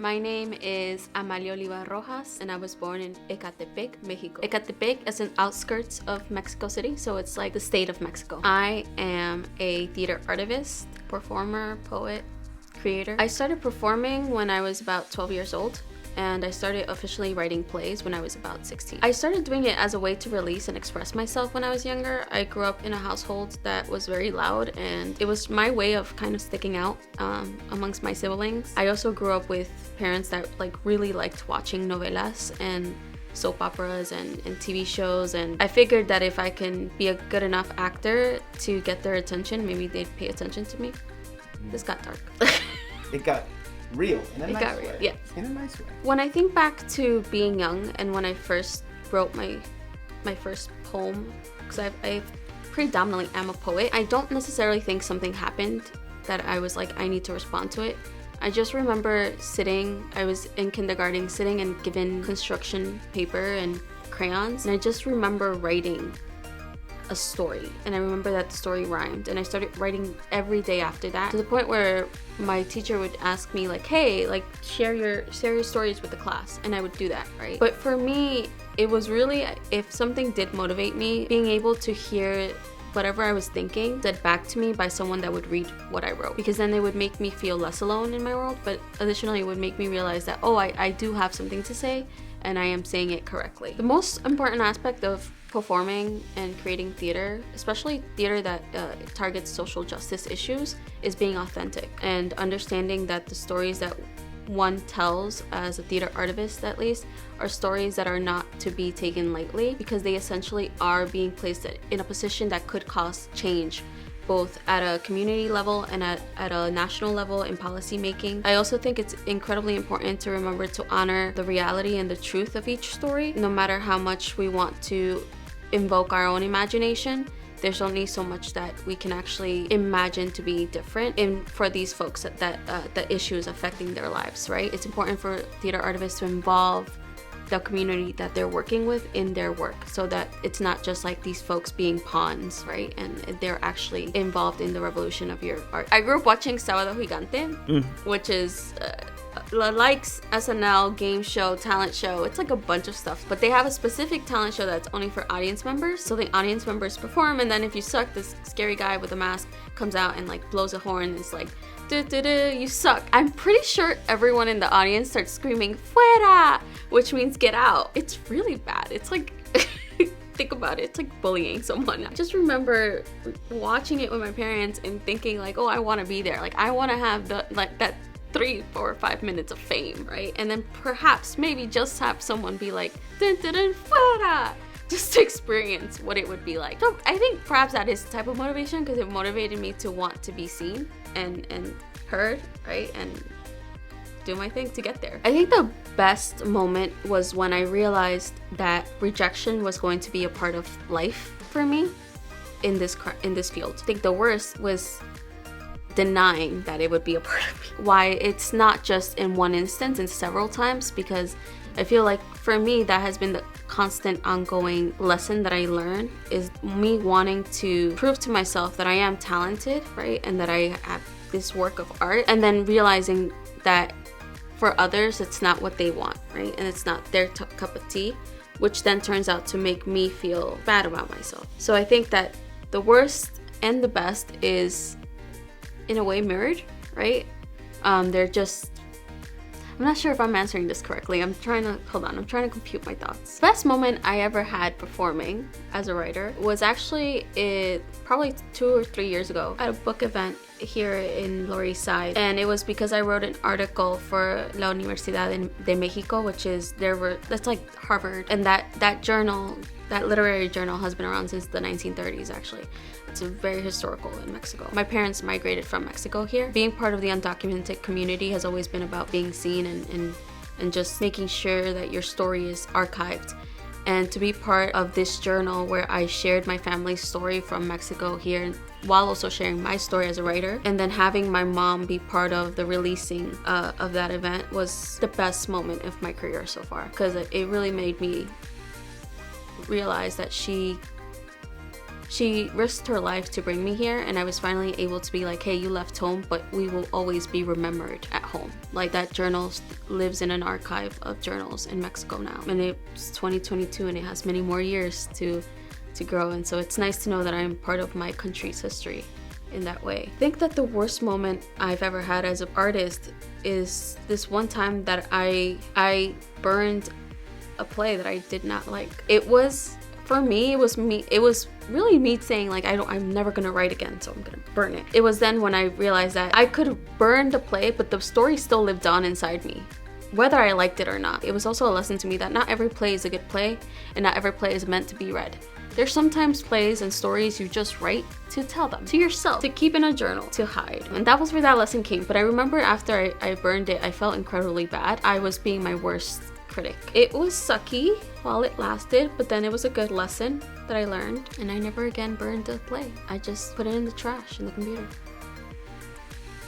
My name is Amalia Oliva Rojas, and I was born in Ecatepec, Mexico. Ecatepec is an outskirts of Mexico City, so it's like the state of Mexico. I am a theater artist, performer, poet, creator. I started performing when I was about 12 years old, and I started officially writing plays when I was about 16. I started doing it as a way to release and express myself when I was younger. I grew up in a household that was very loud, and it was my way of kind of sticking out amongst my siblings. I also grew up with parents that really liked watching novelas and soap operas and TV shows, and I figured that if I can be a good enough actor to get their attention, maybe they'd pay attention to me. This got dark. It got real in a nice way. Yeah. In a nice way. When I think back to being young and when I first wrote my first poem, because I predominantly am a poet, I don't necessarily think something happened that I was like, I need to respond to it. I just remember I was in kindergarten, sitting and given construction paper and crayons, and I just remember writing a story, and I remember that the story rhymed, and I started writing every day after that, to the point where my teacher would ask me hey, share your stories with the class, and I would do that, right? But for me, it was really, if something did motivate me, being able to hear whatever I was thinking said back to me by someone that would read what I wrote, because then it would make me feel less alone in my world, but additionally it would make me realize that, I do have something to say, and I am saying it correctly. The most important aspect of performing and creating theater, especially theater that targets social justice issues, is being authentic and understanding that the stories that one tells as a theater artist, at least, are stories that are not to be taken lightly, because they essentially are being placed in a position that could cause change, both at a community level and at a national level in policy making. I also think it's incredibly important to remember to honor the reality and the truth of each story. No matter how much we want to invoke our own imagination, there's only so much that we can actually imagine to be different for these folks that the issues affecting their lives, right? It's important for theater artists to involve the community that they're working with in their work, so that it's not just like these folks being pawns, right? And they're actually involved in the revolution of your art. I grew up watching Sábado Gigante, which is likes SNL game show, talent show. It's like a bunch of stuff, but they have a specific talent show that's only for audience members. So the audience members perform, and then if you suck, this scary guy with a mask comes out and blows a horn, and it's like, you suck. I'm pretty sure everyone in the audience starts screaming fuera, which means get out. It's really bad. It's like think about it, it's like bullying someone. I just remember watching it with my parents and thinking I want to be there. I want to have that 3, 4, 5 minutes of fame, right? And then perhaps maybe just have someone be like fuera, just to experience what it would be like. So I think perhaps that is the type of motivation, because it motivated me to want to be seen and heard, right? And do my thing to get there. I think the best moment was when I realized that rejection was going to be a part of life for me in this field. I think the worst was denying that it would be a part of me. Why it's not just in one instance and several times, because I feel like for me that has been the constant ongoing lesson that I learned, is me wanting to prove to myself that I am talented, right? And that I have this work of art, and then realizing that for others it's not what they want, right? And it's not their cup of tea, which then turns out to make me feel bad about myself. So I think that the worst and the best is in a way mirrored, right? They're just, I'm not sure if I'm answering this correctly. I'm trying to compute my thoughts. Best moment I ever had performing as a writer was actually probably 2 or 3 years ago at a book event here in Lower East Side, and it was because I wrote an article for La Universidad de Mexico, which is that's like Harvard, and that journal, that literary journal, has been around since the 1930s actually. It's very historical in Mexico. My parents migrated from Mexico here. Being part of the undocumented community has always been about being seen and just making sure that your story is archived. And to be part of this journal where I shared my family's story from Mexico here, while also sharing my story as a writer, and then having my mom be part of the releasing of that event, was the best moment of my career so far, because it really made me realize that she She risked her life to bring me here, and I was finally able to be like, hey, you left home, but we will always be remembered at home. Like, that journal lives in an archive of journals in Mexico now. And it's 2022 and it has many more years to grow. And so it's nice to know that I'm part of my country's history in that way. I think that the worst moment I've ever had as an artist is this one time that I burned a play that I did not like. It was, for me, it was really me saying like, I'm never gonna write again, so I'm gonna burn it. It was then when I realized that I could have burned the play, but the story still lived on inside me, whether I liked it or not. It was also a lesson to me that not every play is a good play, and not every play is meant to be read. There's sometimes plays and stories you just write to tell them to yourself, to keep in a journal, to hide. And that was where that lesson came. But I remember after I burned it, I felt incredibly bad. I was being my worst critic. It was sucky while it lasted, but then it was a good lesson that I learned, and I never again burned a play. I just put it in the trash in the computer.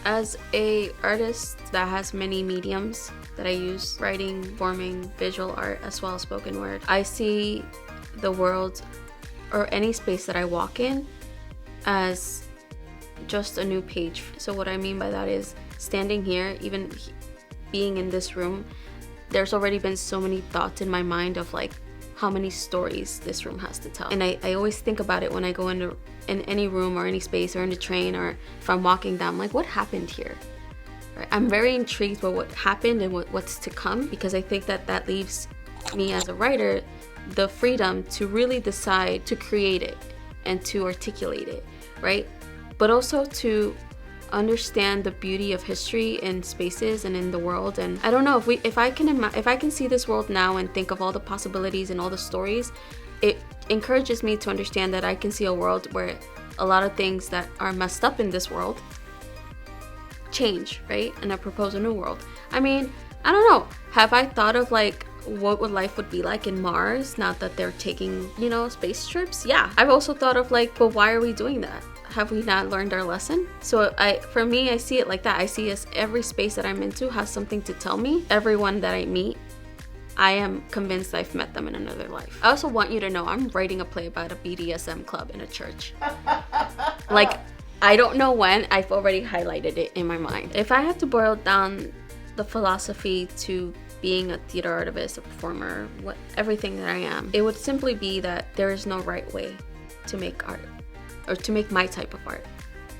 As a artist that has many mediums that I use, writing, forming, visual art, as well as spoken word, I see the world or any space that I walk in as just a new page. So what I mean by that is, standing here, even being in this room, there's already been so many thoughts in my mind of like how many stories this room has to tell. And I always think about it when I go in any room or any space or in the train, or if I'm walking down, like, what happened here? Right? I'm very intrigued by what happened and what's to come, because I think that leaves me as a writer the freedom to really decide to create it and to articulate it, right? But also to understand the beauty of history in spaces and in the world. And I don't know, if I can see this world now and think of all the possibilities and all the stories, it encourages me to understand that I can see a world where a lot of things that are messed up in this world change, right? And I propose a new world. I mean, I don't know, have I thought of like what life would be like in Mars now that they're taking, space trips? Yeah. I've also thought of like, but why are we doing that? Have we not learned our lesson? So for me, I see it like that. I see as every space that I'm into has something to tell me. Everyone that I meet, I am convinced I've met them in another life. I also want you to know I'm writing a play about a BDSM club in a church. Like, I don't know when, I've already highlighted it in my mind. If I had to boil down the philosophy to being a theater artist, a performer, everything that I am, it would simply be that there is no right way to make art, or to make my type of art.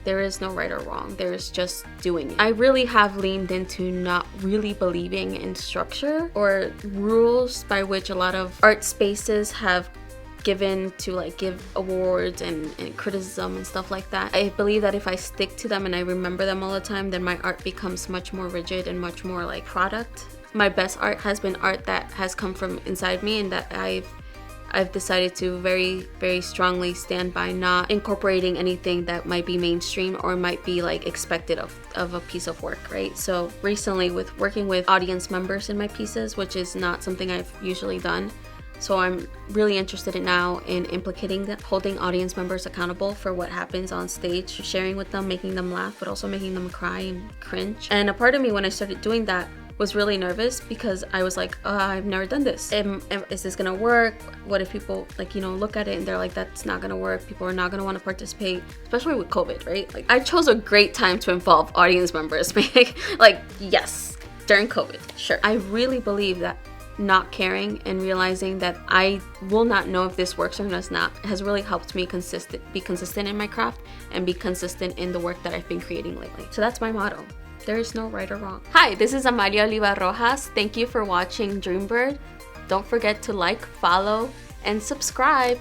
There is no right or wrong. There is just doing it. I really have leaned into not really believing in structure or rules by which a lot of art spaces have given to like give awards and criticism and stuff like that. I believe that if I stick to them and I remember them all the time, then my art becomes much more rigid and much more like product. My best art has been art that has come from inside me, and that I've decided to very, very strongly stand by not incorporating anything that might be mainstream or might be like expected of a piece of work, right? So recently, with working with audience members in my pieces, which is not something I've usually done, so I'm really interested now in implicating that, holding audience members accountable for what happens on stage, sharing with them, making them laugh, but also making them cry and cringe. And a part of me, when I started doing that, was really nervous, because I was like, I've never done this. Is this gonna work? What if people look at it and they're like, that's not gonna work, people are not gonna want to participate, especially with COVID, right? Like, I chose a great time to involve audience members. Like, yes, during COVID, sure. I really believe that not caring and realizing that I will not know if this works or does not has really helped me be consistent in my craft and be consistent in the work that I've been creating lately. So that's my motto. There is no right or wrong. Hi, this is Amalia Oliva Rojas. Thank you for watching Dreambird. Don't forget to like, follow, and subscribe.